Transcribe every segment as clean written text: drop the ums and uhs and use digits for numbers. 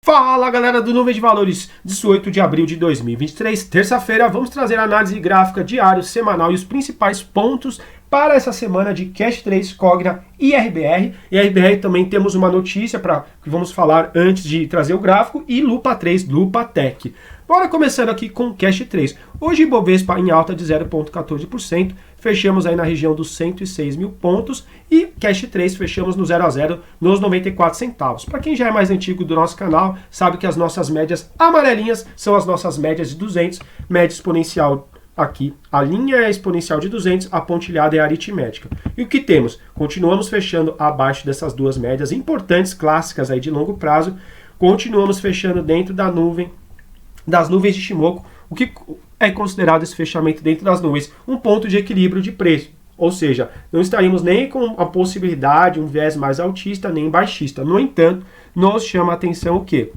Fala galera do Nuvem de Valores, 18 de abril de 2023, terça-feira, vamos trazer a análise gráfica diário, semanal e os principais pontos para essa semana de Cash 3, Cogna e RBR. E RBR também temos uma notícia que vamos falar antes de trazer o gráfico e Lupa 3, Lupa Tech. Bora começando aqui com Cash 3. Hoje Ibovespa em alta de 0,14%, fechamos aí na região dos 106 mil pontos e Cash 3 fechamos no 0 a 0 nos 94 centavos. Para quem já é mais antigo do nosso canal, sabe que as nossas médias amarelinhas são as nossas médias de 200, média exponencial aqui, a linha é exponencial de 200, a pontilhada é a aritmética. E o que temos? Continuamos fechando abaixo dessas duas médias importantes, clássicas aí de longo prazo, continuamos fechando dentro das nuvens de Ichimoku, o que é considerado esse fechamento dentro das nuvens, um ponto de equilíbrio de preço. Ou seja, não estaríamos nem com a possibilidade, um viés mais altista, nem baixista. No entanto, nos chama a atenção o quê?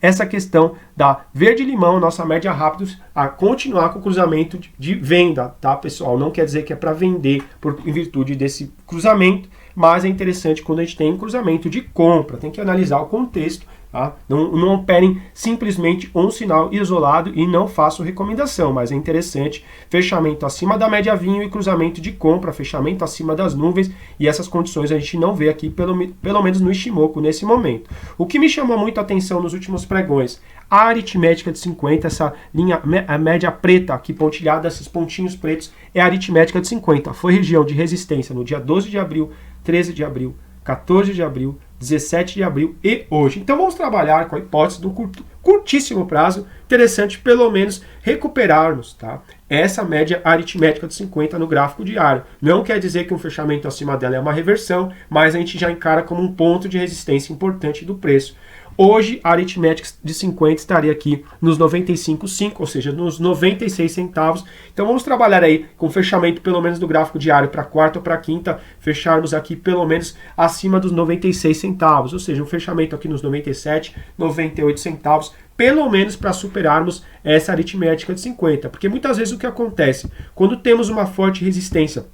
Essa questão da verde-limão, nossa média rápida, a continuar com o cruzamento de venda, tá, pessoal? Não quer dizer que é para vender em virtude desse cruzamento, mas é interessante quando a gente tem um cruzamento de compra, tem que analisar o contexto, tá? Não operem simplesmente um sinal isolado e não faço recomendação, mas é interessante fechamento acima da média vinho e cruzamento de compra, fechamento acima das nuvens, e essas condições a gente não vê aqui, pelo menos no Ichimoku nesse momento. O que me chamou muito a atenção nos últimos pregões, a aritmética de 50, essa linha, a média preta aqui pontilhada, esses pontinhos pretos, é a aritmética de 50. Foi região de resistência no dia 12 de abril, 13 de abril, 14 de abril, 17 de abril e hoje. Então vamos trabalhar com a hipótese do curtíssimo prazo, interessante pelo menos recuperarmos, tá? Essa média aritmética de 50 no gráfico diário. Não quer dizer que um fechamento acima dela é uma reversão, mas a gente já encara como um ponto de resistência importante do preço. Hoje, a aritmética de 50 estaria aqui nos 95,5, ou seja, nos 96 centavos. Então, vamos trabalhar aí com fechamento pelo menos do gráfico diário para quarta ou para quinta, fecharmos aqui pelo menos acima dos 96 centavos, ou seja, um fechamento aqui nos 97, 98 centavos, pelo menos para superarmos essa aritmética de 50. Porque muitas vezes o que acontece, quando temos uma forte resistência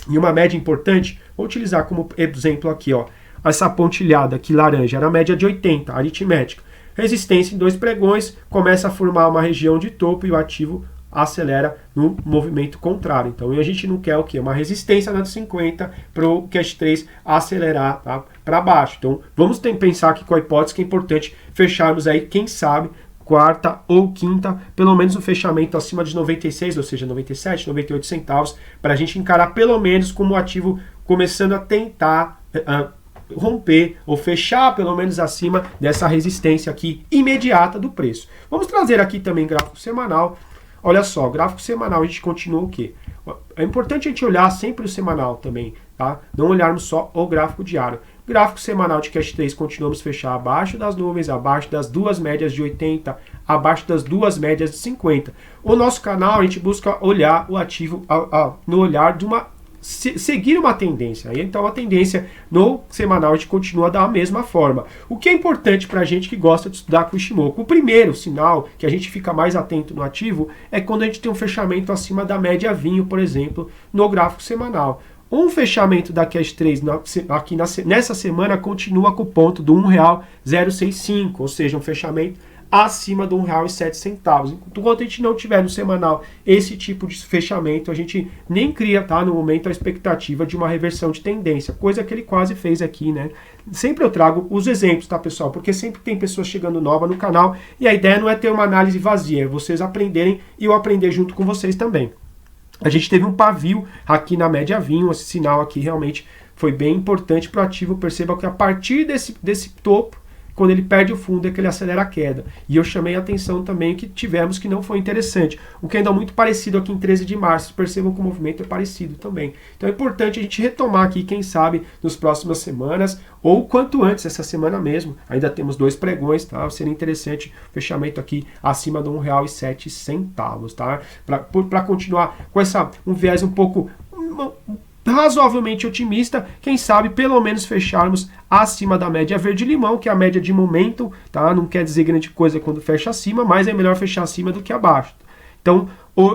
e uma média importante, vou utilizar como exemplo aqui, ó, essa pontilhada aqui laranja, era a média de 80, aritmética. Resistência em dois pregões, começa a formar uma região de topo e o ativo acelera no movimento contrário. Então a gente não quer o quê? Uma resistência na de 50 para o Cash 3 acelerar, tá, para baixo. Então vamos pensar aqui com a hipótese que é importante fecharmos aí, quem sabe, quarta ou quinta, pelo menos um fechamento acima de 96, ou seja, 97, 98 centavos, para a gente encarar pelo menos como o ativo começando a tentar romper ou fechar pelo menos acima dessa resistência aqui imediata do preço. Vamos trazer aqui também gráfico semanal. Olha só, gráfico semanal a gente continua o quê? É importante a gente olhar sempre o semanal também, tá? Não olharmos só o gráfico diário. Gráfico semanal de Cash 3 continuamos fechar abaixo das nuvens, abaixo das duas médias de 80, abaixo das duas médias de 50. O nosso canal a gente busca olhar o ativo no olhar de seguir uma tendência. Então a tendência no semanal a gente continua da mesma forma. O que é importante para a gente que gosta de estudar com o Ichimoku? O primeiro sinal que a gente fica mais atento no ativo é quando a gente tem um fechamento acima da média vinho, por exemplo, no gráfico semanal. Um fechamento da Cash 3 aqui nessa semana continua com o ponto do R$1,065, ou seja, um fechamento acima de R$1,07. Enquanto a gente não tiver no semanal esse tipo de fechamento, a gente nem cria, tá, no momento, a expectativa de uma reversão de tendência, coisa que ele quase fez aqui, né? Sempre eu trago os exemplos, tá, pessoal? Porque sempre tem pessoas chegando nova no canal e a ideia não é ter uma análise vazia, é vocês aprenderem e eu aprender junto com vocês também. A gente teve um pavio aqui na média vinho, esse sinal aqui realmente foi bem importante para o ativo. Perceba que a partir desse topo, quando ele perde o fundo é que ele acelera a queda. E eu chamei a atenção também que tivemos que não foi interessante. O que ainda é muito parecido aqui em 13 de março. Percebam que o movimento é parecido também. Então é importante a gente retomar aqui, quem sabe, nas próximas semanas, ou quanto antes, essa semana mesmo. Ainda temos dois pregões, tá? Seria interessante fechamento aqui acima de R$1,07, tá? Para continuar com um viés um pouco razoavelmente otimista, quem sabe pelo menos fecharmos acima da média verde-limão, que é a média de momento, tá? Não quer dizer grande coisa quando fecha acima, mas é melhor fechar acima do que abaixo. Então,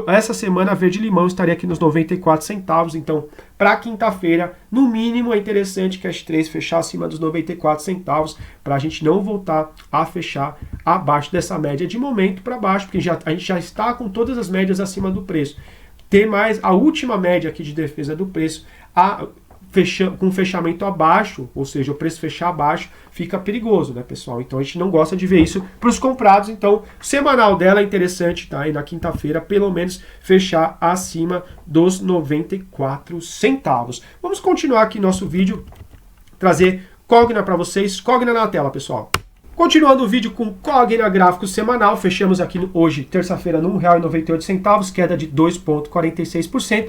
essa semana a Verde Limão estaria aqui nos 94 centavos, então para quinta-feira, no mínimo é interessante que Cash 3 fechar acima dos 94 centavos, para a gente não voltar a fechar abaixo dessa média de momento para baixo, porque a gente já está com todas as médias acima do preço. Ter mais a última média aqui de defesa do preço, com fechamento abaixo, ou seja, o preço fechar abaixo, fica perigoso, né, pessoal? Então a gente não gosta de ver isso para os comprados. Então, o semanal dela é interessante, tá? E na quinta-feira, pelo menos, fechar acima dos 94 centavos. Vamos continuar aqui nosso vídeo, trazer Cogna para vocês. Cogna na tela, pessoal. Continuando o vídeo com Cogna gráfico semanal, fechamos aqui hoje, terça-feira, no R$ 1,98, queda de 2,46%.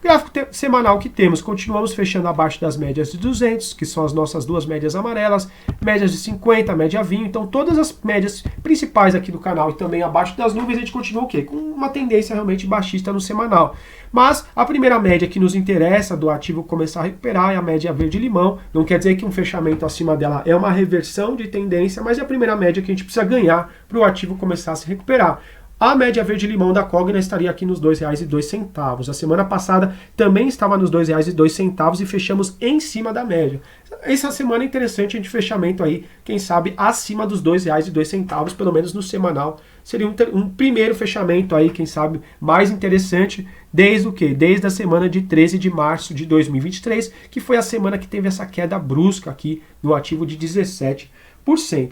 Gráfico semanal que temos, continuamos fechando abaixo das médias de 200, que são as nossas duas médias amarelas, médias de 50, média 20, então todas as médias principais aqui do canal e também abaixo das nuvens, a gente continua o quê? Com uma tendência realmente baixista no semanal. Mas a primeira média que nos interessa do ativo começar a recuperar é a média verde-limão, não quer dizer que um fechamento acima dela é uma reversão de tendência, mas é a primeira média que a gente precisa ganhar para o ativo começar a se recuperar. A média verde-limão da Cogna estaria aqui nos R$ 2,02. A semana passada também estava nos R$ 2,02 e fechamos em cima da média. Essa semana é interessante a gente fechamento aí, quem sabe, acima dos R$ 2,02, pelo menos no semanal. Seria um primeiro fechamento aí, quem sabe, mais interessante desde o quê? Desde a semana de 13 de março de 2023, que foi a semana que teve essa queda brusca aqui no ativo de 17%.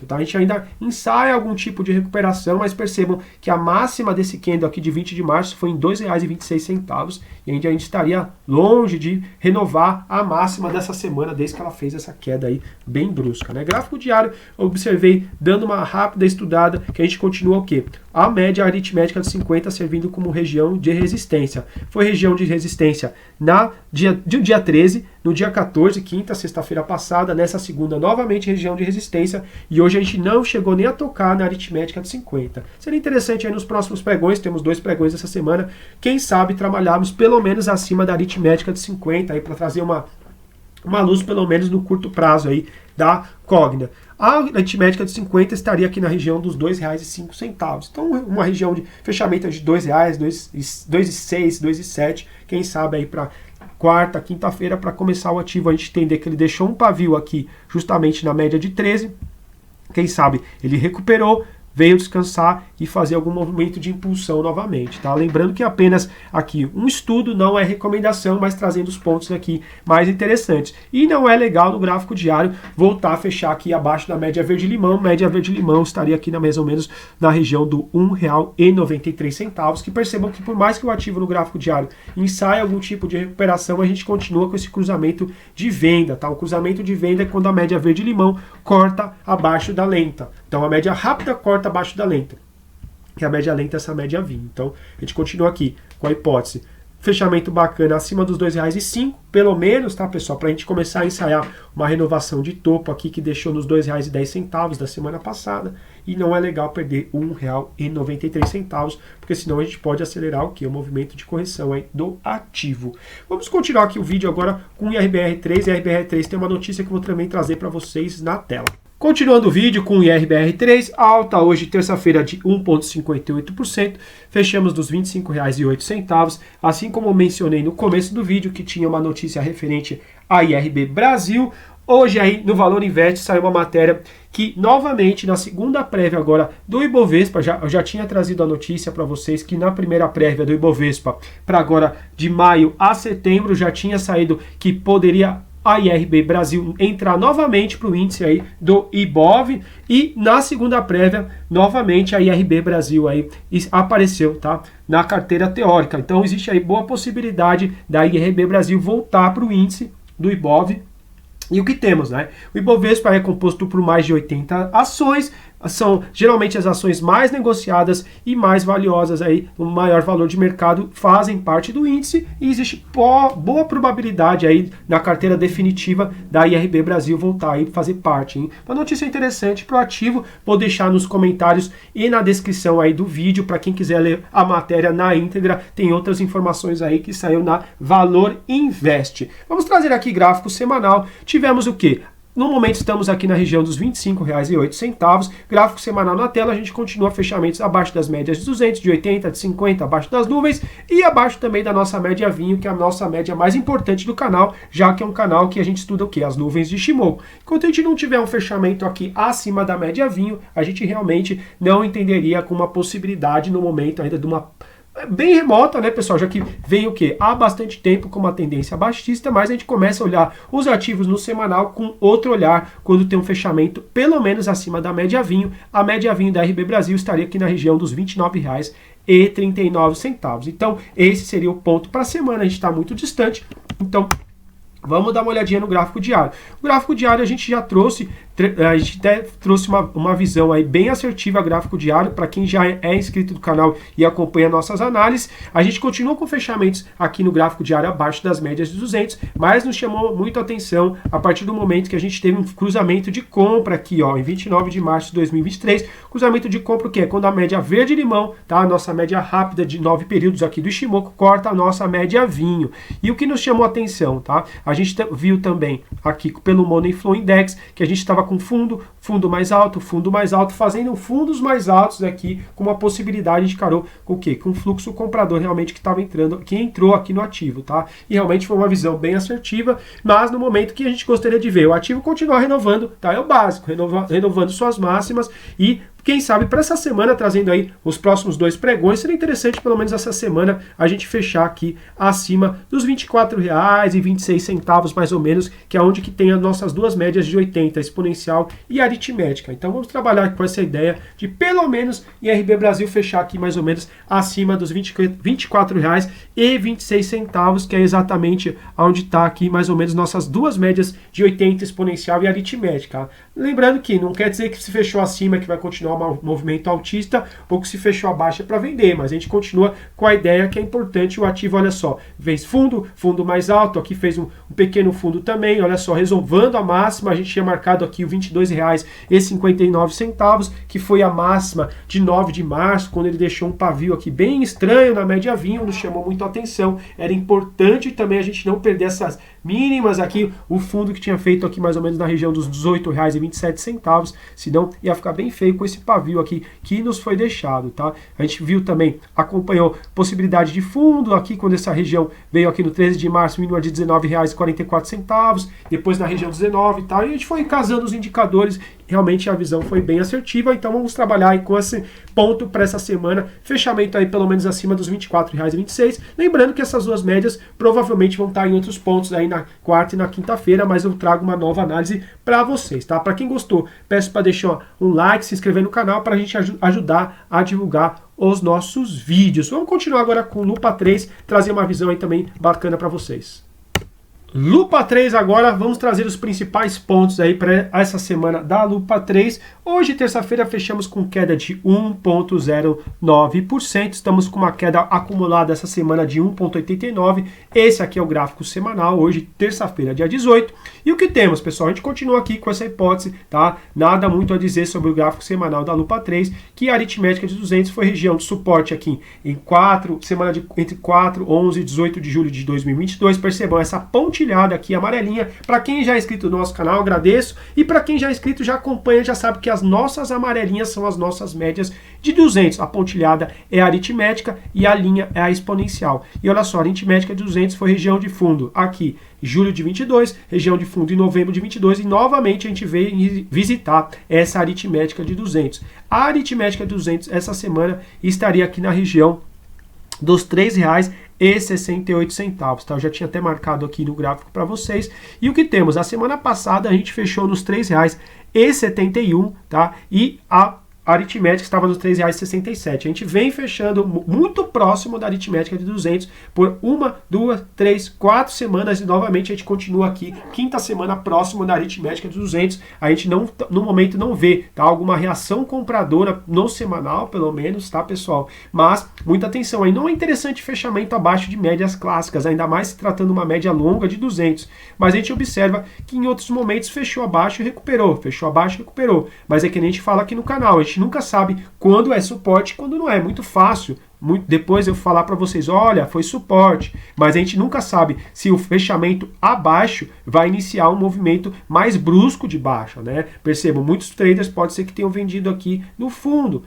Tá? A gente ainda ensaia algum tipo de recuperação, mas percebam que a máxima desse candle aqui de 20 de março foi em R$ 2,26 e a gente estaria longe de renovar a máxima dessa semana, desde que ela fez essa queda aí bem brusca, né? Gráfico diário, eu observei, dando uma rápida estudada, que a gente continua o quê? A média aritmética de 50 servindo como região de resistência. Foi região de resistência no dia 13, no dia 14, quinta, sexta-feira passada, nessa segunda, novamente região de resistência, e hoje a gente não chegou nem a tocar na aritmética de 50. Seria interessante aí nos próximos pregões, temos 2 pregões essa semana, quem sabe trabalharmos pelo menos acima da aritmética de 50, aí para trazer uma luz pelo menos no curto prazo aí da Cogna. A aritmética de 50 estaria aqui na região dos R$ 2,05. Então, uma região de fechamento de R$ 2,00, 2,06, 2,07, quem sabe aí para quarta, quinta-feira, para começar o ativo, a gente entender que ele deixou um pavio aqui justamente na média de 13. Quem sabe ele recuperou, veio descansar e fazer algum movimento de impulsão novamente, tá? Lembrando que apenas aqui um estudo, não é recomendação, mas trazendo os pontos aqui mais interessantes. E não é legal no gráfico diário voltar a fechar aqui abaixo da média verde-limão. Média verde-limão estaria aqui mais ou menos na região do R$ 1,93, que percebam que por mais que o ativo no gráfico diário ensaie algum tipo de recuperação, a gente continua com esse cruzamento de venda, tá? O cruzamento de venda é quando a média verde-limão corta abaixo da lenta. Então a média rápida corta abaixo da lenta, que a média lenta é essa média 20. Então a gente continua aqui com a hipótese fechamento bacana acima dos R$ 2,05, pelo menos, tá, pessoal, para a gente começar a ensaiar uma renovação de topo aqui que deixou nos R$ 2,10 da semana passada, e não é legal perder R$ 1,93, porque senão a gente pode acelerar o que? O movimento de correção aí do ativo. Vamos continuar aqui o vídeo agora com o IRBR3. IRBR3 tem uma notícia que eu vou também trazer para vocês na tela. Continuando o vídeo com o IRBR3, alta hoje, terça-feira, de 1,58%, fechamos nos R$ 25,08, assim como mencionei no começo do vídeo, que tinha uma notícia referente a IRB Brasil. Hoje aí no Valor Invest saiu uma matéria que novamente na segunda prévia agora do Ibovespa, eu já tinha trazido a notícia para vocês que na primeira prévia do Ibovespa para agora de maio a setembro já tinha saído que poderia a IRB Brasil entrar novamente para o índice aí do IBOV, e na segunda prévia novamente a IRB Brasil aí apareceu, tá, na carteira teórica. Então existe aí boa possibilidade da IRB Brasil voltar para o índice do IBOV. E o que temos, né? O Ibovespa é composto por mais de 80 ações, são geralmente as ações mais negociadas e mais valiosas aí, o maior valor de mercado, fazem parte do índice, e existe boa probabilidade aí na carteira definitiva da IRB Brasil voltar aí fazer parte, hein? Uma notícia interessante para o ativo, vou deixar nos comentários e na descrição aí do vídeo para quem quiser ler a matéria na íntegra, tem outras informações aí que saiu na Valor Invest. Vamos trazer aqui gráfico semanal. Tivemos o quê? No momento estamos aqui na região dos R$ 25,08, gráfico semanal na tela, a gente continua fechamentos abaixo das médias de 200, de 80, de 50, abaixo das nuvens e abaixo também da nossa média vinho, que é a nossa média mais importante do canal, já que é um canal que a gente estuda o quê? As nuvens de Shimoku. Enquanto a gente não tiver um fechamento aqui acima da média vinho, a gente realmente não entenderia com uma possibilidade no momento ainda de uma bem remota, né, pessoal, já que vem o que? Há bastante tempo com uma tendência baixista, mas a gente começa a olhar os ativos no semanal com outro olhar quando tem um fechamento pelo menos acima da média vinho. A média vinho da RB Brasil estaria aqui na região dos R$ 29,39. Então, esse seria o ponto para a semana, a gente está muito distante, então vamos dar uma olhadinha no gráfico diário. O gráfico diário a gente já trouxe, uma visão aí bem assertiva gráfico diário para quem já é inscrito do canal e acompanha nossas análises. A gente continua com fechamentos aqui no gráfico diário abaixo das médias de 200, mas nos chamou muito a atenção a partir do momento que a gente teve um cruzamento de compra aqui, ó, em 29 de março de 2023. Cruzamento de compra o que é? Quando a média verde limão, tá? A nossa média rápida de 9 períodos aqui do Shimoku corta a nossa média vinho. E o que nos chamou a atenção, tá? A gente viu também aqui pelo Money Flow Index que a gente estava com fundo mais alto, fazendo fundos mais altos aqui, com uma possibilidade de encarou com o quê? Com o fluxo comprador realmente que estava entrando, que entrou aqui no ativo, tá? E realmente foi uma visão bem assertiva, mas no momento que a gente gostaria de ver o ativo continuar renovando, tá? É o básico, renovando suas máximas e quem sabe para essa semana, trazendo aí os próximos 2 pregões, seria interessante pelo menos essa semana a gente fechar aqui acima dos R$ 24,26 mais ou menos, que é onde que tem as nossas duas médias de 80, exponencial e aritmética. Então vamos trabalhar com essa ideia de pelo menos em RB Brasil fechar aqui mais ou menos acima dos R$ 24,26, que é exatamente onde está aqui mais ou menos nossas duas médias de 80, exponencial e aritmética. Lembrando que não quer dizer que se fechou acima que vai continuar um movimento altista ou que se fechou abaixo é para vender, mas a gente continua com a ideia que é importante o ativo, olha só, fez fundo mais alto, aqui fez um pequeno fundo também, olha só, resolvendo a máxima, a gente tinha marcado aqui o R$ 22,59, que foi a máxima de 9 de março, quando ele deixou um pavio aqui bem estranho na média vinho, nos chamou muito a atenção, era importante também a gente não perder essas mínimas aqui, o fundo que tinha feito aqui mais ou menos na região dos R$ 18,27, senão ia ficar bem feio com esse pavio aqui que nos foi deixado, tá? A gente viu também, acompanhou possibilidade de fundo aqui quando essa região veio aqui no 13 de março, mínima de R$ 19,44, depois na região 19 e tal, e a gente foi casando os indicadores, realmente a visão foi bem assertiva, então vamos trabalhar aí com esse ponto para essa semana, fechamento aí pelo menos acima dos R$ 24,26, lembrando que essas duas médias provavelmente vão estar em outros pontos aí na quarta e na quinta-feira, mas eu trago uma nova análise para vocês, tá? Para quem gostou, peço para deixar um like, se inscrever no canal para a gente ajudar a divulgar os nossos vídeos. Vamos continuar agora com Lupa 3, trazer uma visão aí também bacana para vocês. Lupa 3 agora, vamos trazer os principais pontos aí para essa semana da Lupa 3. Hoje, terça-feira, fechamos com queda de 1,09%. Estamos com uma queda acumulada essa semana de 1,89%. Esse aqui é o gráfico semanal, hoje, terça-feira, dia 18. E o que temos, pessoal? A gente continua aqui com essa hipótese, tá? Nada muito a dizer sobre o gráfico semanal da Lupa 3, que a aritmética de 200 foi região de suporte aqui em entre 4, 11 e 18 de julho de 2022. Percebam essa pontilhada aqui amarelinha. Para quem já é inscrito no nosso canal, agradeço. E para quem já é inscrito, já acompanha, já sabe que as nossas amarelinhas são as nossas médias de 200. A pontilhada é a aritmética e a linha é a exponencial. E olha só, a aritmética de 200 foi região de fundo aqui, julho de 22, região de fundo em novembro de 22 e novamente a gente veio visitar essa aritmética de 200. A aritmética de 200 essa semana estaria aqui na região dos R$ 3,68, tá? Eu já tinha até marcado aqui no gráfico para vocês. E o que temos? A semana passada a gente fechou nos R$ 3,71, tá? E a aritmética estava nos R$ 3,67. A gente vem fechando muito próximo da aritmética de 200 por 1, 2, 3, 4 semanas e novamente a gente continua aqui, quinta semana próximo da aritmética de 200. A gente não, no momento não vê, tá, alguma reação compradora no semanal, pelo menos, tá, pessoal? Mas muita atenção aí, não é interessante fechamento abaixo de médias clássicas, ainda mais se tratando uma média longa de 200. Mas a gente observa que em outros momentos fechou abaixo e recuperou, fechou abaixo e recuperou. Mas é que nem a gente fala aqui no canal, a gente gente nunca sabe quando é suporte e quando não é. Muito fácil. Depois eu falar para vocês, olha, foi suporte, mas a gente nunca sabe se o fechamento abaixo vai iniciar um movimento mais brusco de baixa, né? Percebam, muitos traders pode ser que tenham vendido aqui no fundo.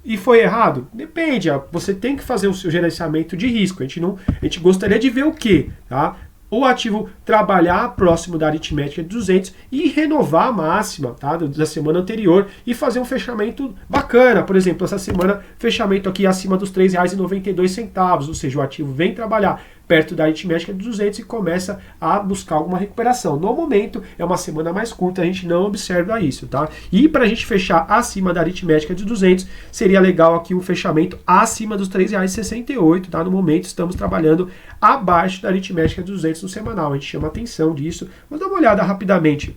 E foi errado? Depende, você tem que fazer o seu gerenciamento de risco. A gente gostaria de ver o quê? Tá? O ativo trabalhar próximo da aritmética de 200 e renovar a máxima, tá, da semana anterior e fazer um fechamento bacana. Por exemplo, essa semana, fechamento aqui acima dos R$ 3,92, ou seja, o ativo vem trabalhar perto da aritmética de 200 e começa a buscar alguma recuperação. No momento, é uma semana mais curta, a gente não observa isso, tá? E para a gente fechar acima da aritmética de 200, seria legal aqui um fechamento acima dos R$ 3,68, tá? No momento, estamos trabalhando abaixo da aritmética de 200 no semanal. A gente chama atenção disso. Vamos dar uma olhada rapidamente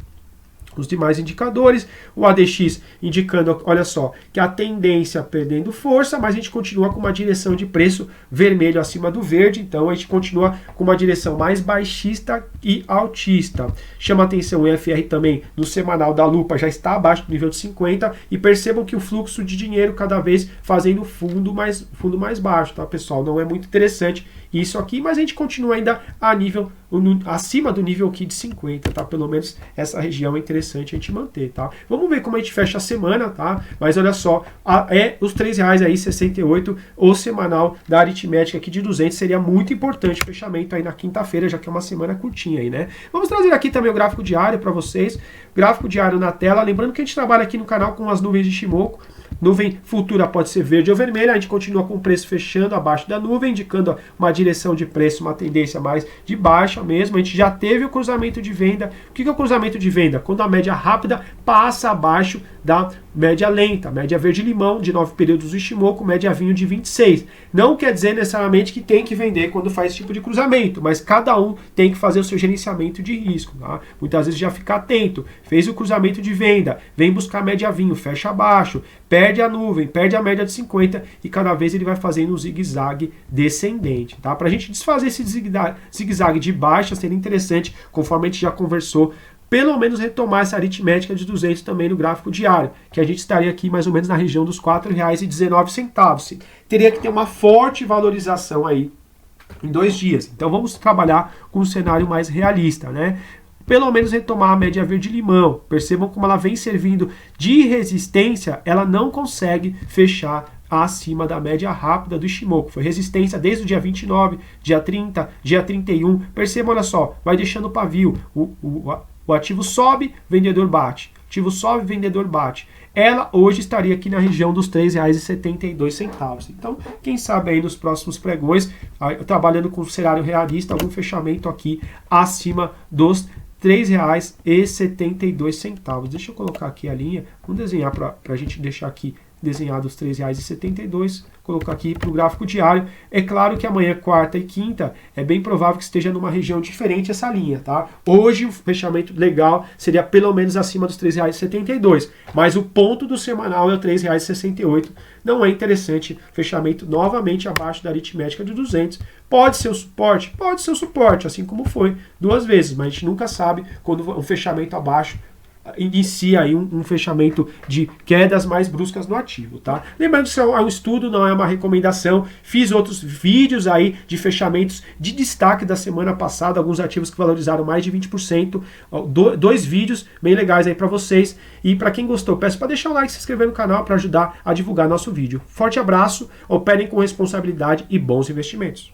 os demais indicadores, o ADX indicando, olha só, que a tendência perdendo força, mas a gente continua com uma direção de preço vermelho acima do verde, então a gente continua com uma direção mais baixista e altista. Chama atenção o EFR também no semanal da lupa, já está abaixo do nível de 50 e percebam que o fluxo de dinheiro cada vez fazendo fundo mais baixo, tá, pessoal? Não é muito interessante isso aqui, mas a gente continua ainda acima do nível aqui de 50, tá? Pelo menos essa região é interessante a gente manter, tá? Vamos ver como a gente fecha a semana, tá? Mas olha só, os R$ 3,68 o semanal da aritmética aqui de 200 seria muito importante o fechamento aí na quinta-feira, já que é uma semana curtinha aí, né? Vamos trazer aqui também o gráfico diário para vocês, gráfico diário na tela, lembrando que a gente trabalha aqui no canal com as nuvens de Ichimoku. Nuvem futura pode ser verde ou vermelha, a gente continua com o preço fechando abaixo da nuvem, indicando uma direção de preço, uma tendência mais de baixa mesmo. A gente já teve o cruzamento de venda. O que é o cruzamento de venda? Quando a média rápida passa abaixo da média lenta, média verde-limão de 9 períodos do Ichimoku, média vinho de 26. Não quer dizer necessariamente que tem que vender quando faz esse tipo de cruzamento, mas cada um tem que fazer o seu gerenciamento de risco. Tá? Muitas vezes já fica atento, fez o cruzamento de venda, vem buscar média vinho, fecha abaixo, perde a nuvem, perde a média de 50 e cada vez ele vai fazendo um zigue-zague descendente. Tá? Para a gente desfazer esse zigue-zague de baixa, seria interessante, conforme a gente já conversou, pelo menos retomar essa aritmética de 200 também no gráfico diário, que a gente estaria aqui mais ou menos na região dos R$ 4,19. Teria que ter uma forte valorização aí em 2 dias. Então vamos trabalhar com um cenário mais realista, né? Pelo menos retomar a média verde-limão. Percebam como ela vem servindo de resistência, ela não consegue fechar acima da média rápida do Ichimoku. Foi resistência desde o dia 29, dia 30, dia 31. Percebam, olha só, vai deixando o pavio. O ativo sobe, vendedor bate. Ativo sobe, vendedor bate. Ela hoje estaria aqui na região dos R$ 3,72. Então, quem sabe aí nos próximos pregões, trabalhando com o cenário realista, algum fechamento aqui acima dos R$ 3,72. Deixa eu colocar aqui a linha. Vamos desenhar para a gente deixar aqui desenhado os R$ 3,72, colocar aqui para o gráfico diário. É claro que amanhã, quarta e quinta, é bem provável que esteja numa região diferente essa linha, tá? Hoje o fechamento legal seria pelo menos acima dos R$ 3,72, mas o ponto do semanal é o R$ 3,68. Não é interessante fechamento novamente abaixo da aritmética de 200. Pode ser o suporte? Pode ser o suporte, assim como foi 2 vezes, mas a gente nunca sabe quando um fechamento abaixo inicia aí um fechamento de quedas mais bruscas no ativo, tá? Lembrando que isso é um estudo, não é uma recomendação. Fiz outros vídeos aí de fechamentos de destaque da semana passada, alguns ativos que valorizaram mais de 20%, 2 vídeos bem legais aí para vocês. E para quem gostou, peço para deixar o like e se inscrever no canal para ajudar a divulgar nosso vídeo. Forte abraço, operem com responsabilidade e bons investimentos.